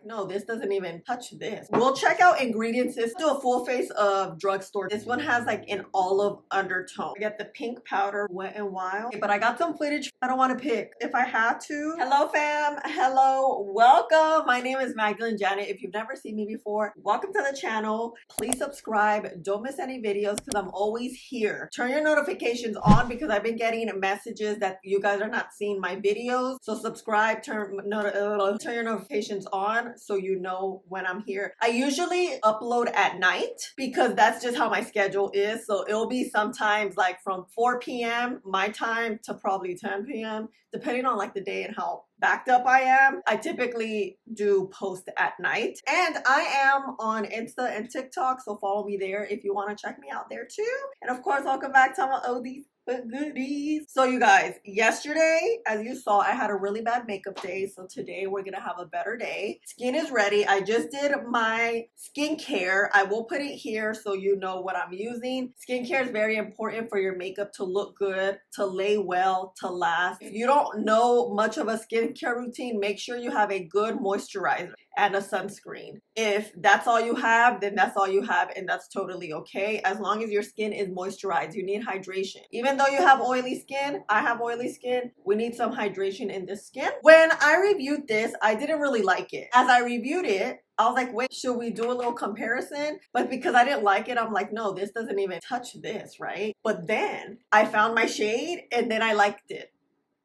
no, this doesn't even touch this. We'll check out ingredients. Let's do a full face of Drugstore. This one has like an olive undertone. I get the pink powder, Wet and Wild. Okay, but I got some footage I don't want to pick. If I had to. Hello fam, hello, welcome. My name is Magdalene Janet. If you've never seen me before, welcome to the channel. Please subscribe. Don't miss any videos because I'm always here. Turn your notifications on because I've been getting messages that you guys are not seeing my videos. So subscribe, turn your notifications on so you know when I'm here. I usually upload at night because that's just how my schedule is. So it'll be sometimes like from 4 p.m. my time to probably 10 p.m. depending on like the day and how backed up I am. I typically do post at night, and I am on Insta and TikTok, so follow me there if you want to check me out there too. And of course, welcome back to my oldies but goodies. So you guys, yesterday, as you saw, I had a really bad makeup day. So today we're gonna have a better day. Skin is ready. I just did my skincare. I will put it here so you know what I'm using. Skincare is very important for your makeup to look good, to lay well, to last. If you don't know much of a skincare routine, make sure you have a good moisturizer and a sunscreen. If that's all you have, then that's all you have, and that's totally okay. As long as your skin is moisturized, you need hydration. Even though you have oily skin, I have oily skin, we need some hydration in the skin. When I reviewed this, I didn't really like it. As I reviewed it, I was like, wait, should we do a little comparison? But because I didn't like it, I'm like, no, this doesn't even touch this, right? But then I found my shade and then I liked it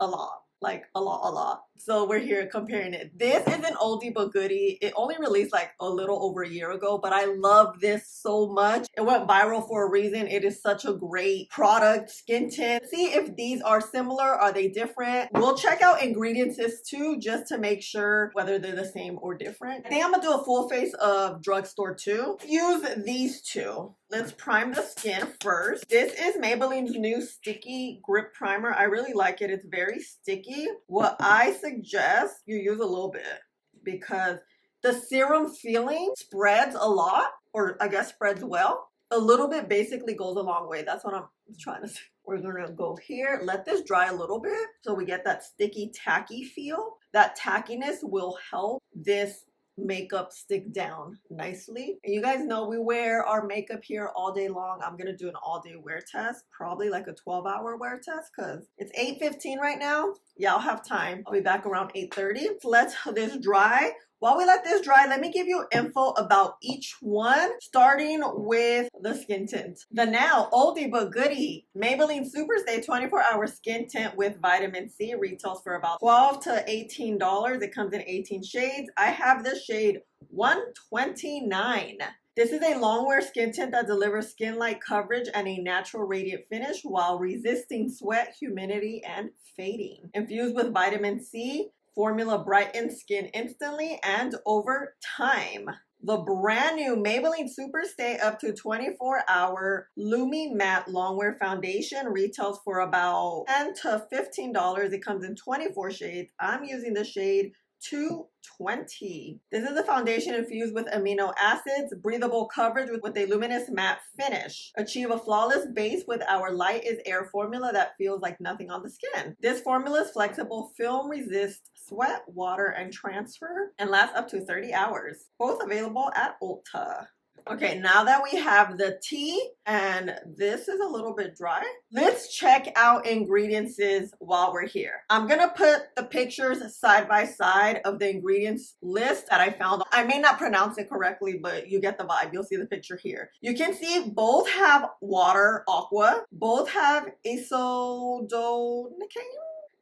a lot. Like a lot. So we're here comparing it. This is an oldie but goodie. It only released like a little over a year ago, but I love this so much. It went viral for a reason. It is such a great product, skin tint. See if these are similar. Are they different? We'll check out ingredients too, just to make sure whether they're the same or different. I think I'm gonna do a full face of Drugstore too. Use these two. Let's prime the skin first. This is Maybelline's new Sticky Grip Primer. I really like it. It's very sticky. What I suggest you use a little bit because the serum feeling spreads a lot, or I guess spreads well. A little bit basically goes a long way. That's what I'm trying to say. We're gonna go here, let this dry a little bit so we get that sticky, tacky feel. That tackiness will help this makeup stick down nicely. And you guys know we wear our makeup here all day long. I'm gonna do an all-day wear test, probably like a 12-hour wear test because it's 8:15 right now. Yeah, I'll have time. I'll be back around 8:30. So let's let this dry. While we let this dry, let me give you info about each one, starting with the skin tint. The now oldie but goodie Maybelline Superstay 24-hour skin tint with vitamin C retails for about $12 to $18. It comes in 18 shades. I have the shade 129. This is a long wear skin tint that delivers skin-like coverage and a natural radiant finish while resisting sweat, humidity, and fading. Infused with vitamin C, formula brightens skin instantly and over time. The brand new Maybelline Superstay up to 24-hour Lumi-Matte Longwear Foundation retails for about $10 to $15. It comes in 24 shades. I'm using the shade 220. This is a foundation infused with amino acids, breathable coverage with a luminous matte finish. Achieve a flawless base with our light is air formula that feels like nothing on the skin. This formula is flexible, film resist sweat, water, and transfer, and lasts up to 30 hours. Both available at Ulta. Okay, now that we have the tea and this is a little bit dry, let's check out ingredients while we're here. I'm gonna put the pictures side by side of the ingredients list that I found. I may not pronounce it correctly, but you get the vibe. You'll see the picture here. You can see both have water, aqua, both have isodonecane,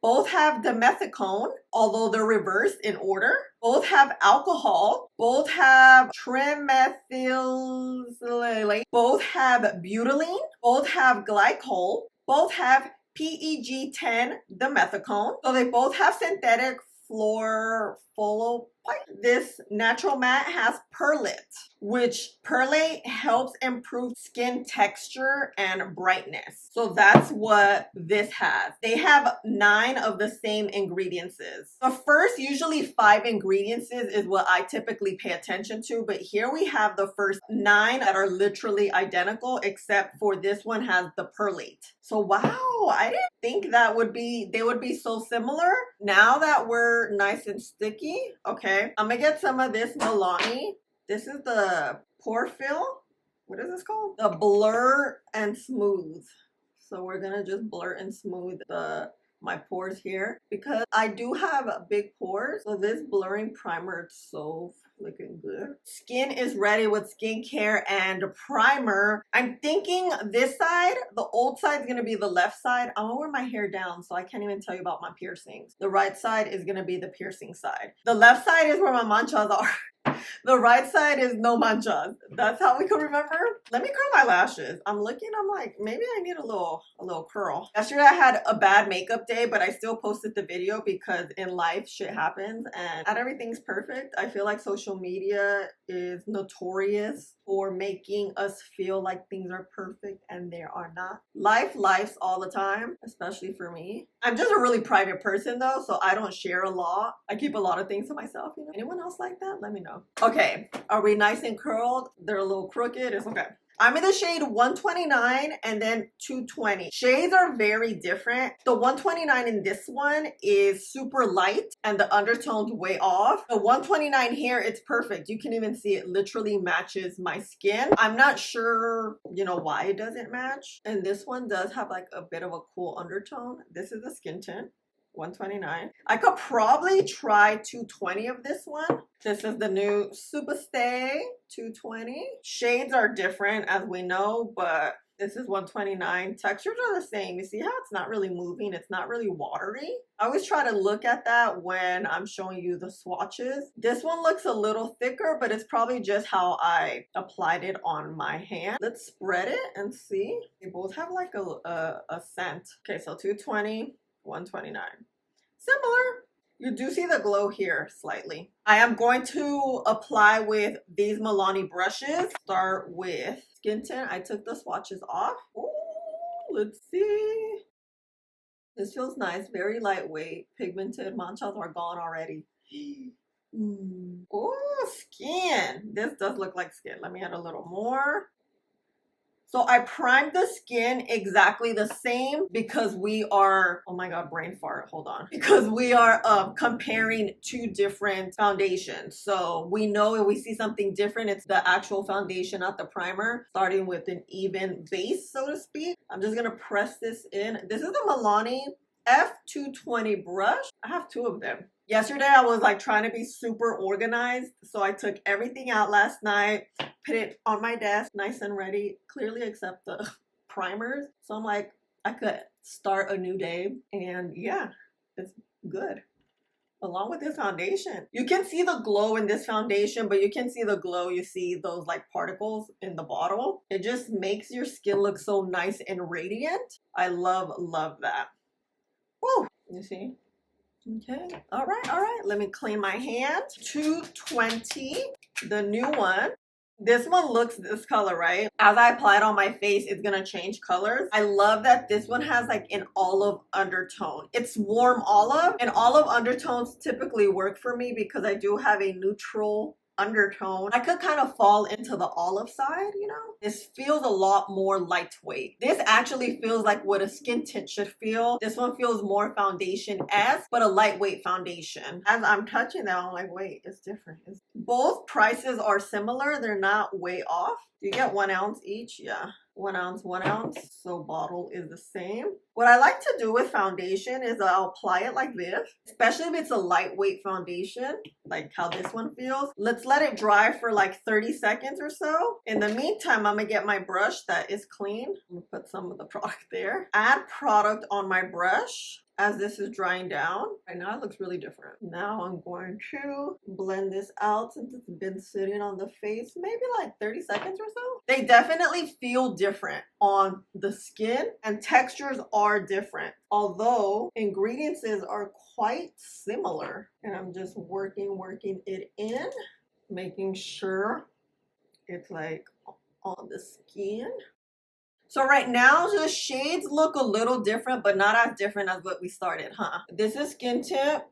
both have dimethicone, although they're reversed in order. Both have alcohol. Both have trimethylsilate. Both have butylene. Both have glycol. Both have PEG-10 dimethicone. So they both have synthetic fluorophylate. This natural matte has perlite, which perlite helps improve skin texture and brightness. So that's what this has. They have 9 of the same ingredients. The first usually 5 ingredients is what I typically pay attention to, but here we have the first 9 that are literally identical, except for this one has the perlite. So wow, I didn't think that they would be so similar. Now that we're nice and sticky, okay, okay? I'm gonna get some of this Milani. This is the pore fill. What is this called? The blur and smooth. So we're gonna just blur and smooth my pores here because I do have big pores. So this blurring primer is so looking good. Skin is ready with skincare and primer. I'm thinking this side, the old side is gonna be the left side. I'm gonna wear my hair down, so I can't even tell you about my piercings. The right side is gonna be the piercing side. The left side is where my manchas are. The right side is no manchas. That's how we can remember. Let me curl my lashes. I'm looking, I'm like, maybe I need a little curl. Yesterday I had a bad makeup day, but I still posted the video because in life shit happens and not everything's perfect. I feel like social media is notorious for making us feel like things are perfect and they are not. Life's all the time, especially for me. I'm just a really private person though, so I don't share a lot. I keep a lot of things to myself, you know. Anyone else like that? Let me know. Okay, are we nice and curled? They're a little crooked, it's okay. I'm in the shade 129 and then 220. Shades are very different. The 129 in this one is super light and the undertone's way off. The 129 here, it's perfect. You can even see it literally matches my skin. I'm not sure, you know, why it doesn't match. And this one does have like a bit of a cool undertone. This is a skin tint. 129. I could probably try 220 of this one. This is the new Superstay 220. Shades are different as we know, but this is 129. Textures are the same. You see how it's not really moving? It's not really watery. I always try to look at that when I'm showing you the swatches. This one looks a little thicker, but it's probably just how I applied it on my hand. Let's spread it and see. They both have like a scent. Okay, so 220. 129. Similar. You do see the glow here slightly. I am going to apply with these Milani brushes. Start with skin tint. I took the swatches off. Ooh, let's see. This feels nice. Very lightweight. Pigmented. Manchas are gone already. Oh, skin. This does look like skin. Let me add a little more. So I primed the skin exactly the same because we are, oh my God, brain fart, hold on. Because we are comparing two different foundations. So we know if we see something different, it's the actual foundation, not the primer. Starting with an even base, so to speak. I'm just gonna press this in. This is the Milani F220 brush. I have two of them. Yesterday I was like trying to be super organized, so I took everything out last night, put it on my desk nice and ready, clearly except the primers. So I'm like, I could start a new day, and yeah, it's good. Along with this foundation, you can see the glow in this foundation, but you can see the glow, you see those like particles in the bottle. It just makes your skin look so nice and radiant. I love that. Woo, you see? Okay, all right. Let me clean my hand. 220, the new one. This one looks this color, right? As I apply it on my face, it's gonna change colors. I love that this one has like an olive undertone. It's warm olive, and olive undertones typically work for me because I do have a neutral undertone. I could kind of fall into the olive side, you know? This feels a lot more lightweight. This actually feels like what a skin tint should feel. This one feels more foundation-esque, but a lightweight foundation. As I'm touching that, I'm like, wait, it's different. Both prices are similar. They're not way off. You get 1 ounce each, yeah. 1 ounce, 1 ounce. So bottle is the same. What I like to do with foundation is I'll apply it like this, especially if it's a lightweight foundation, like how this one feels. Let's let it dry for like 30 seconds or so. In the meantime, I'm gonna get my brush that is clean. I'm gonna put some of the product there. Add product on my brush. As this is drying down. Right now it looks really different. Now I'm going to blend this out since it's been sitting on the face maybe like 30 seconds or so. They definitely feel different on the skin and textures are different. Although ingredients are quite similar. And I'm just working it in, making sure it's like on the skin. So right now, the shades look a little different, but not as different as what we started, huh? This is Skin Tint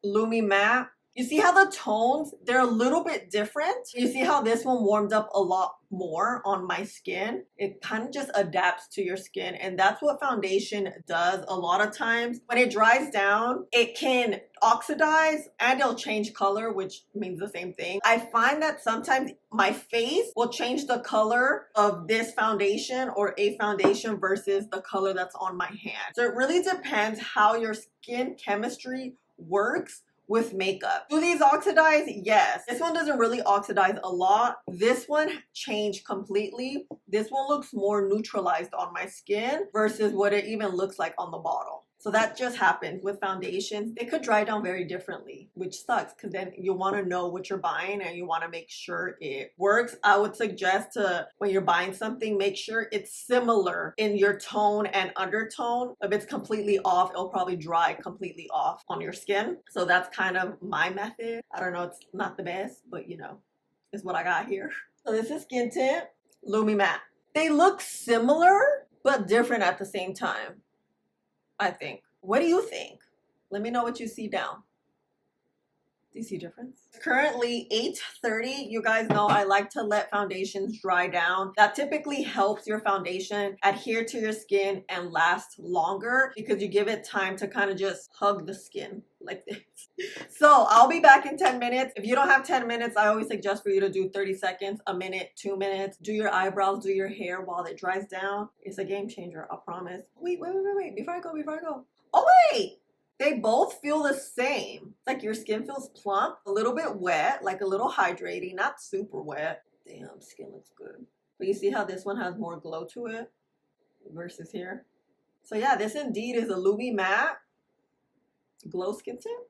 Lumi-Matte. You see how the tones, they're a little bit different. You see how this one warmed up a lot more on my skin. It kind of just adapts to your skin, and that's what foundation does a lot of times. When it dries down, it can oxidize and it'll change color, which means the same thing. I find that sometimes my face will change the color of this foundation or a foundation versus the color that's on my hand. So it really depends how your skin chemistry works with makeup. Do these oxidize? Yes. This one doesn't really oxidize a lot. This one changed completely. This one looks more neutralized on my skin versus what it even looks like on the bottle. So that just happens with foundations. They could dry down very differently, which sucks because then you want to know what you're buying and you want to make sure it works. I would suggest to, when you're buying something, make sure it's similar in your tone and undertone. If it's completely off, it'll probably dry completely off on your skin. So that's kind of my method. I don't know, it's not the best, but you know, it's what I got here. So this is Skin Tint, Lumi-Matte. They look similar, but different at the same time, I think. What do you think? Let me know what you see down. Do you see a difference? Currently 8:30. You guys know I like to let foundations dry down. That typically helps your foundation adhere to your skin and last longer because you give it time to kind of just hug the skin like this. So I'll be back in 10 minutes. If you don't have 10 minutes, I always suggest for you to do 30 seconds, a minute, 2 minutes. Do your eyebrows, do your hair while it dries down. It's a game changer, I promise. Wait. Before I go. Oh, wait. They both feel the same. It's like your skin feels plump, a little bit wet, like a little hydrating, not super wet. Damn, skin looks good. But you see how this one has more glow to it versus here? So yeah, this indeed is a Lumi-Matte Glow Skin Tint.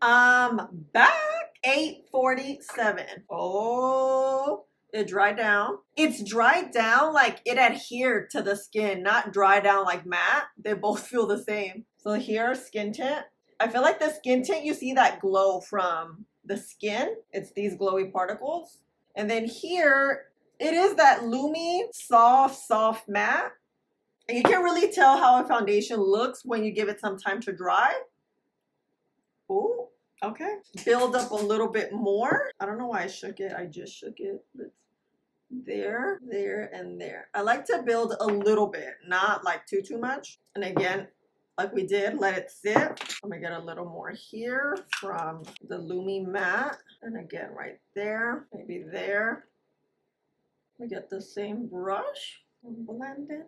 Back 8:47. Oh, it dried down. It's dried down like it adhered to the skin, not dry down like matte. They both feel the same. So here, Skin Tint. I feel like the Skin Tint, you see that glow from the skin. It's these glowy particles. And then here, it is that Lumi soft matte. And you can really tell how a foundation looks when you give it some time to dry. Ooh, okay. Build up a little bit more. I don't know why I shook it. I just shook it. But there, and there. I like to build a little bit, not like too much. And again, like we did, let it sit. I'm gonna get a little more here from the Lumi-Matte. And again, right there, maybe there. We get the same brush. I'm blending.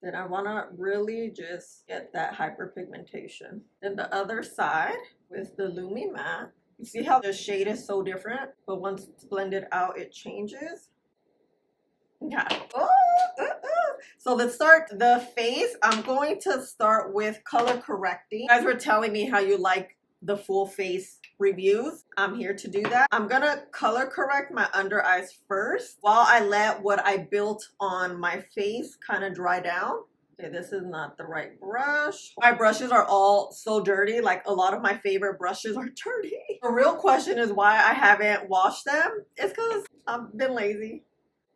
Then I wanna really just get that hyperpigmentation. Then the other side with the Lumi-Matte. You see how the shade is so different, but once it's blended out, it changes. Yeah. So let's start the face. I'm going to start with color correcting. You guys were telling me how you like the full face reviews. I'm here to do that. I'm gonna color correct my under eyes first while I let what I built on my face kind of dry down. Okay, this is not the right brush. My brushes are all so dirty. Like a lot of my favorite brushes are dirty. The real question is why I haven't washed them. It's because I've been lazy.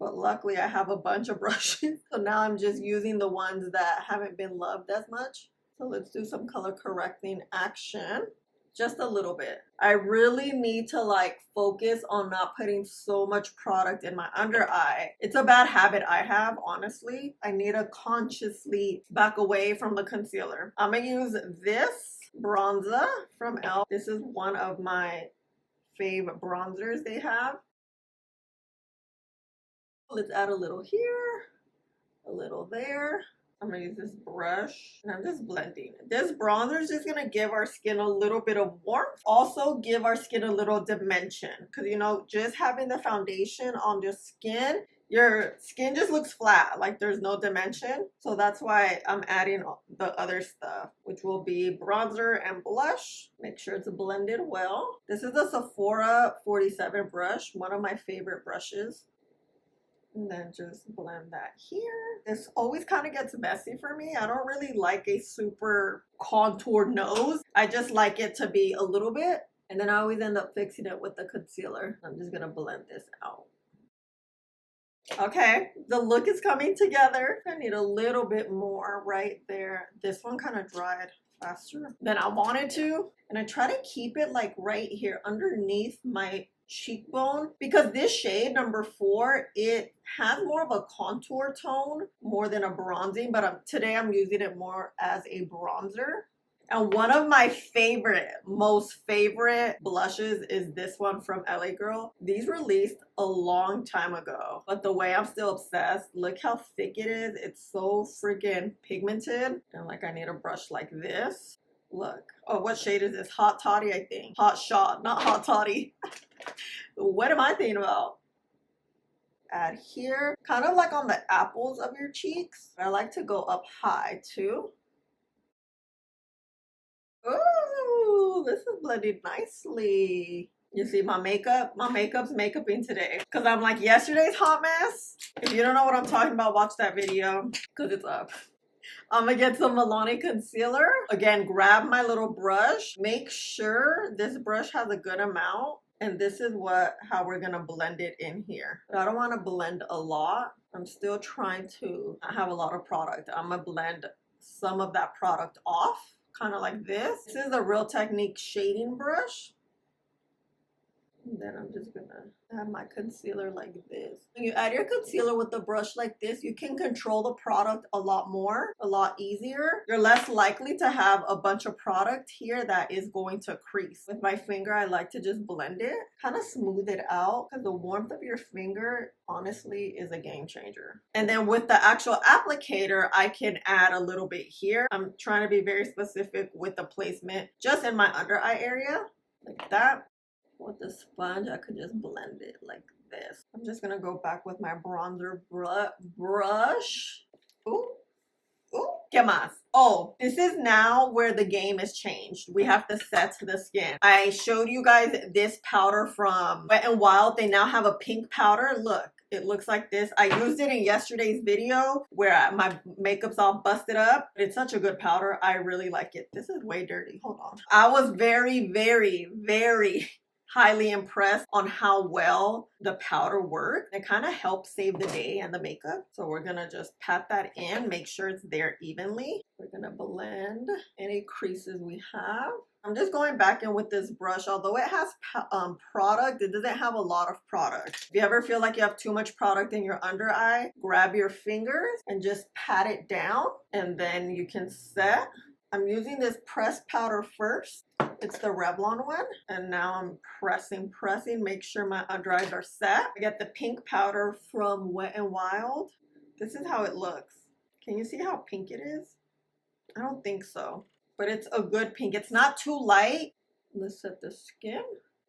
But luckily I have a bunch of brushes. So now I'm just using the ones that haven't been loved as much. So let's do some color correcting action. Just a little bit. I really need to like focus on not putting so much product in my under eye. It's a bad habit I have, honestly. I need to consciously back away from the concealer. I'm gonna use this bronzer from e.l.f. This is one of my fave bronzers they have. Let's add a little here, a little there. I'm gonna use this brush and I'm just blending. This bronzer is just gonna give our skin a little bit of warmth. Also give our skin a little dimension. Cause you know, just having the foundation on your skin just looks flat, like there's no dimension. So that's why I'm adding the other stuff, which will be bronzer and blush. Make sure it's blended well. This is a Sephora 47 brush, one of my favorite brushes. And then just blend that here. This always kind of gets messy for me. I don't really like a super contoured nose. I just like it to be a little bit. And then I always end up fixing it with the concealer. I'm just gonna blend this out. Okay, the look is coming together. I need a little bit more right there. This one kind of dried faster than I wanted to. And I try to keep it like right here underneath my cheekbone, because this shade number 4, it has more of a contour tone more than a bronzing, but today I'm using it more as a bronzer. And one of my most favorite blushes is this one from LA Girl. These released a long time ago, but the way I'm still obsessed, look how thick it is. It's so freaking pigmented. And like, I need a brush like this. Look. Oh, what shade is this? Hot Toddy, I think. Hot Shot, not Hot Toddy. What am I thinking about? Add here, kind of like on the apples of your cheeks. I like to go up high too. Ooh, this is blended nicely. You see my makeup? My makeup's makeuping today. Because I'm like yesterday's hot mess. If you don't know what I'm talking about, watch that video. Because it's up. I'm going to get some Milani concealer. Again, grab my little brush. Make sure this brush has a good amount. And this is how we're going to blend it in here. But I don't want to blend a lot. I'm still trying to not have a lot of product. I'm going to blend some of that product off. Kind of like this. This is a Real Technique shading brush. And then I'm just gonna add my concealer like this. When you add your concealer with the brush like this, you can control the product a lot more, a lot easier. You're less likely to have a bunch of product here that is going to crease. With my finger, I like to just blend it, kind of smooth it out, because the warmth of your finger honestly is a game changer. And then with the actual applicator, I can add a little bit here. I'm trying to be very specific with the placement just in my under eye area, like that. With the sponge, I could just blend it like this. I'm just gonna go back with my bronzer brush. Ooh, ooh. ¿Qué más? Oh, this is now where the game is changed. We have to set the skin. I showed you guys this powder from Wet n Wild. They now have a pink powder. Look. It looks like this. I used it in yesterday's video where my makeup's all busted up. It's such a good powder. I really like it. This is way dirty. Hold on. I was very, very, very highly impressed on how well the powder worked. It kind of helps save the day and the makeup. So we're gonna just pat that in, make sure it's there evenly. We're gonna blend any creases we have. I'm just going back in with this brush. Although it has product, it doesn't have a lot of product. If you ever feel like you have too much product in your under eye, grab your fingers and just pat it down, and then you can set. I'm using this pressed powder first. It's the Revlon one. And now I'm pressing, make sure my under eyes are set. I get the pink powder from Wet n Wild. This is how it looks. Can you see how pink it is? I don't think so, but it's a good pink. It's not too light. Let's set the skin.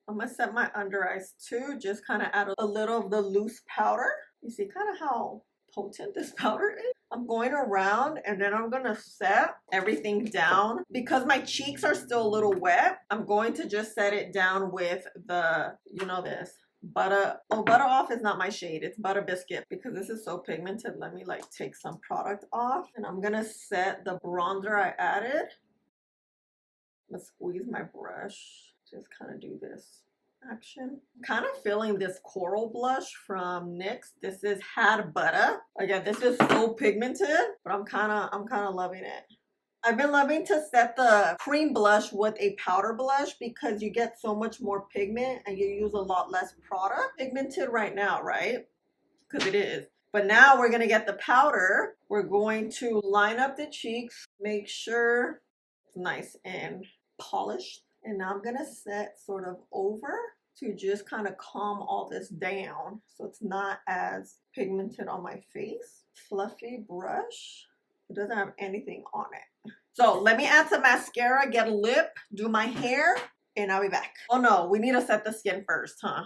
I'm gonna set my under eyes too. Just kind of add a little of the loose powder. You see kind of how potent this powder is. I'm going around and then I'm gonna set everything down. Because my cheeks are still a little wet, I'm going to just set it down with the, you know, this Butter. Oh, Butter Off is not my shade. It's Butter Biscuit. Because this is so pigmented, let me like take some product off. And I'm gonna set the bronzer I added. I'm gonna squeeze my brush. Just kind of do this action. Kind of feeling this coral blush from NYX. This is Had Butter. Again, this is so pigmented, but I'm kind of loving it. I've been loving to set the cream blush with a powder blush because you get so much more pigment and you use a lot less product. Pigmented right now, right? Because it is. But now we're going to get the powder. We're going to line up the cheeks, make sure it's nice and polished. And now I'm going to set sort of over to just kind of calm all this down so it's not as pigmented on my face. Fluffy brush. It doesn't have anything on it. So let me add some mascara, get a lip, do my hair, and I'll be back. Oh no, we need to set the skin first, huh?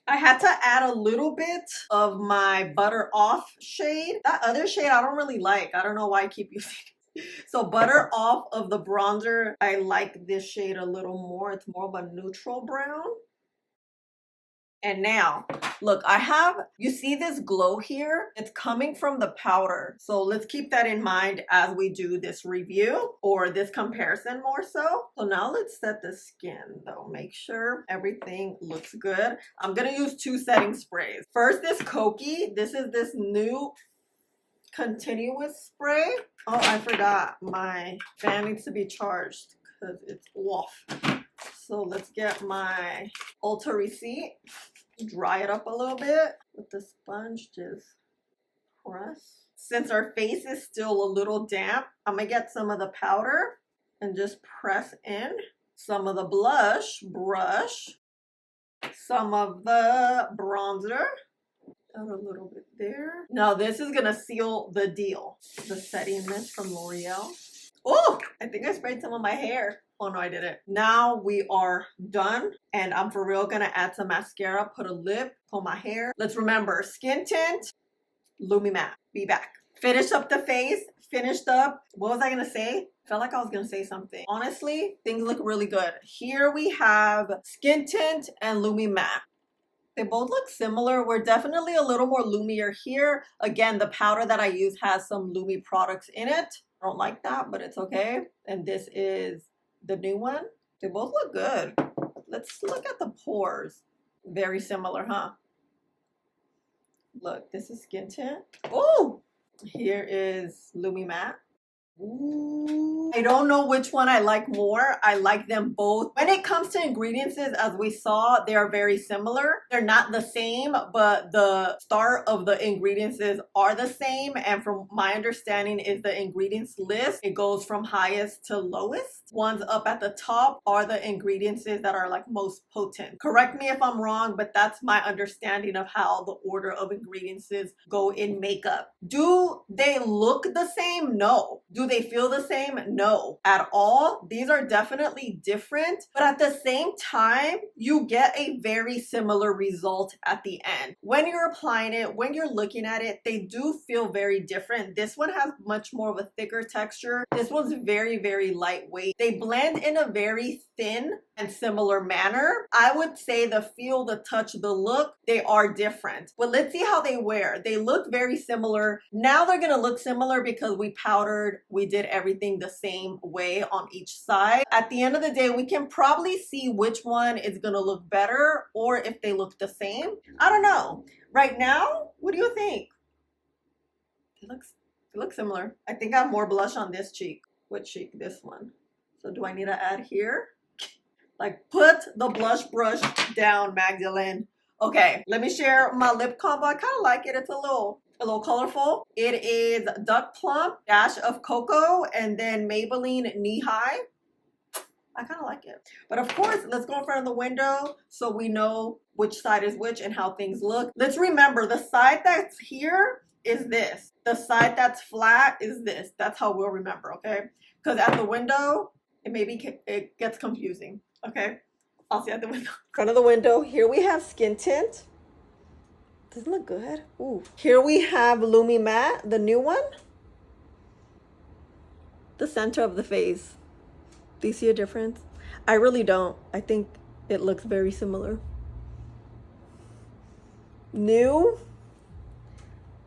I had to add a little bit of my Butter Off shade. That other shade I don't really like. I don't know why I keep using it. So Butter Off of the bronzer, I like this shade a little more. It's more of a neutral brown. And now, look, you see this glow here? It's coming from the powder. So let's keep that in mind as we do this review or this comparison more so. So now let's set the skin though. Make sure everything looks good. I'm gonna use 2 setting sprays. First, this Koki. This is this new continuous spray. Oh, I forgot. My fan needs to be charged because it's off. So let's get my Ulta receipt. Dry it up a little bit with the sponge. Just press. Since our face is still a little damp, I'm gonna get some of the powder and just press in. Some of the blush, brush. Some of the bronzer. Add a little bit there. Now this is gonna seal the deal. The setting mist from L'Oreal. Oh, I think I sprayed some on my hair. Oh no, I didn't. Now we are done, and I'm for real gonna add some mascara, put a lip, pull my hair. Let's remember, skin tint, Lumi-Matte. Be back. Finished up the face, finished up. What was I gonna say? Felt like I was gonna say something. Honestly, things look really good. Here we have skin tint and Lumi-Matte. They both look similar. We're definitely a little more Lumier here. Again, the powder that I use has some Lumi products in it. I don't like that, but it's okay. And this is the new one. They both look good. Let's look at the pores. Very similar, huh? Look, this is skin tint. Oh, here is Lumi-Matte. Ooh. I don't know which one I like more. I like them both. When it comes to ingredients, as we saw, they are very similar. They're not the same, but the start of the ingredients are the same. And from my understanding is the ingredients list, it goes from highest to lowest. Ones up at the top are the ingredients that are like most potent. Correct me if I'm wrong, but that's my understanding of how the order of ingredients go in makeup. Do they look the same? No. Do they feel the same? No, at all. These are definitely different, but at the same time, you get a very similar result at the end. When you're applying it, when you're looking at it, they do feel very different. This one has much more of a thicker texture. This one's very, very lightweight. They blend in a very thin and similar manner. I would say the feel, the touch, the look, they are different. But let's see how they wear. They look very similar. Now they're gonna look similar because we powdered, we did everything the same way on each side. At the end of the day, we can probably see which one is gonna look better or if they look the same. I don't know. Right now, what do you think? It looks similar. I think I have more blush on this cheek. What cheek? This one. So do I need to add here? Like, put the blush brush down, Magdalene. Okay, let me share my lip combo. I kind of like it. It's a little colorful. It is Duck Plump, dash of cocoa, and then Maybelline Knee High. I kind of like it. But of course, let's go in front of the window so we know which side is which and how things look. Let's remember, the side that's here is this. The side that's flat is this. That's how we'll remember, okay? Because at the window, it gets confusing, okay? I'll see you at the window. Front of the window, here we have skin tint. Doesn't look good. Ooh. Here we have Lumi-Matte, the new one. The center of the face. Do you see a difference? I really don't. I think it looks very similar. New,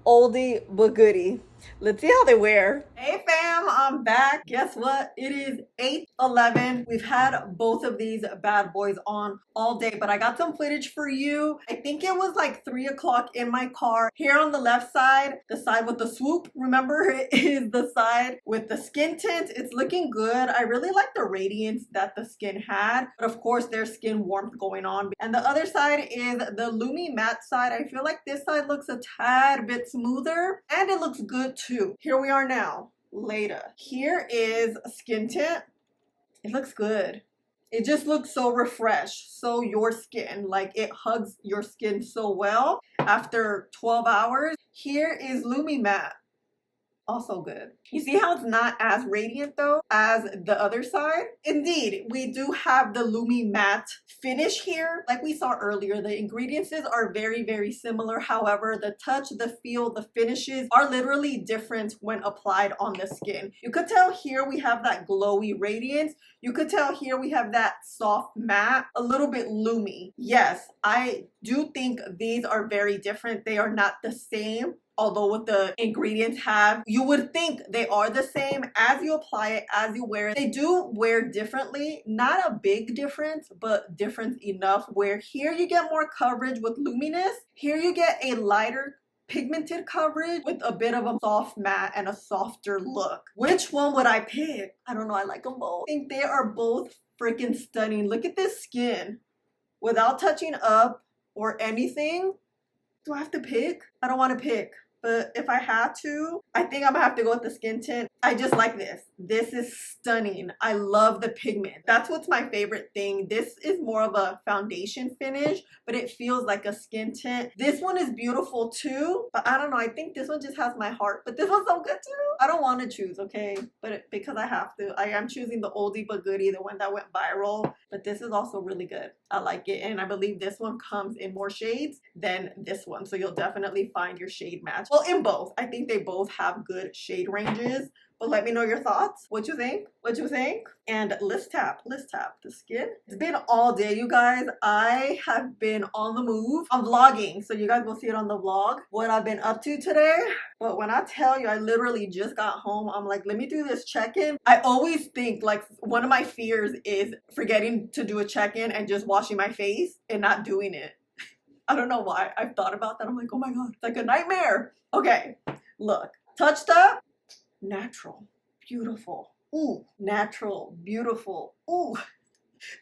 oldie but goodie. Let's see how they wear. Hey fam, I'm back. Guess what? It is 8:11. We've had both of these bad boys on all day, but I got some footage for you. I think it was like 3 o'clock in my car. Here on the left side, the side with the swoop, remember, it is the side with the skin tint. It's looking good. I really like the radiance that the skin had, but of course there's skin warmth going on. And the other side is the Lumi-Matte side. I feel like this side looks a tad bit smoother and it looks good too. Here we are now, later. Here is skin tint. It looks good. It just looks so refreshed, so your skin, like it hugs your skin so well after 12 hours. Here is Lumi-Matte. Also good. You see how it's not as radiant though as the other side? Indeed, we do have the Lumi-Matte finish here. Like we saw earlier, the ingredients are very, very similar. However, the touch, the feel, the finishes are literally different when applied on the skin. You could tell here we have that glowy radiance. You could tell here we have that soft matte, a little bit loomy. Yes, I do think these are very different. They are not the same. Although what the ingredients have, you would think they are the same as you apply it, as you wear it. They do wear differently, not a big difference, but difference enough where here you get more coverage with luminous. Here you get a lighter pigmented coverage with a bit of a soft matte and a softer look. Which one would I pick? I don't know. I like them both. I think they are both freaking stunning. Look at this skin. Without touching up or anything, do I have to pick? I don't want to pick. But if I had to, I think I'm gonna have to go with the skin tint. I just like this. This is stunning. I love the pigment. That's what's my favorite thing. This is more of a foundation finish, but it feels like a skin tint. This one is beautiful too, but I don't know. I think this one just has my heart, but this one's so good too. I don't want to choose, okay? But because I have to, I am choosing the oldie but goodie, the one that went viral. But this is also really good. I like it, and I believe this one comes in more shades than this one, so you'll definitely find your shade match. Well, in both. I think they both have good shade ranges. But let me know your thoughts. What you think? What you think? And let's tap the skin. It's been all day, you guys. I have been on the move. I'm vlogging, so you guys will see it on the vlog, what I've been up to today. But when I tell you, I literally just got home. I'm like, let me do this check-in. I always think, like, one of my fears is forgetting to do a check-in and just washing my face and not doing it. I don't know why. I've thought about that. I'm like, oh my God, it's like a nightmare. Okay, look, touched up. Natural, beautiful. Ooh, natural, beautiful. Ooh,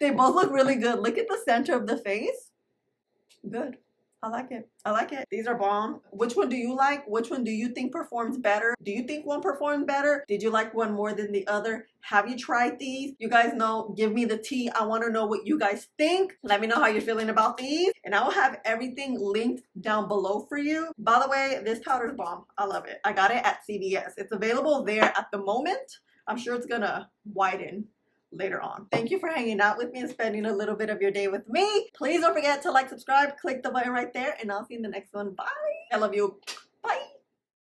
they both look really good. Look at the center of the face. Good. I like it. I like it. These are bomb. Which one do you like? Which one do you think performs better? Do you think one performs better? Did you like one more than the other? Have you tried these? You guys know, give me the tea. I want to know what you guys think. Let me know how you're feeling about these. And I will have everything linked down below for you. By the way, this powder is bomb. I love it. I got it at CVS. It's available there at the moment. I'm sure it's gonna widen later on. Thank you for hanging out with me and spending a little bit of your day with me. Please don't forget to like, subscribe, click the button right there, and I'll see you in the next one. Bye. I love you. Bye.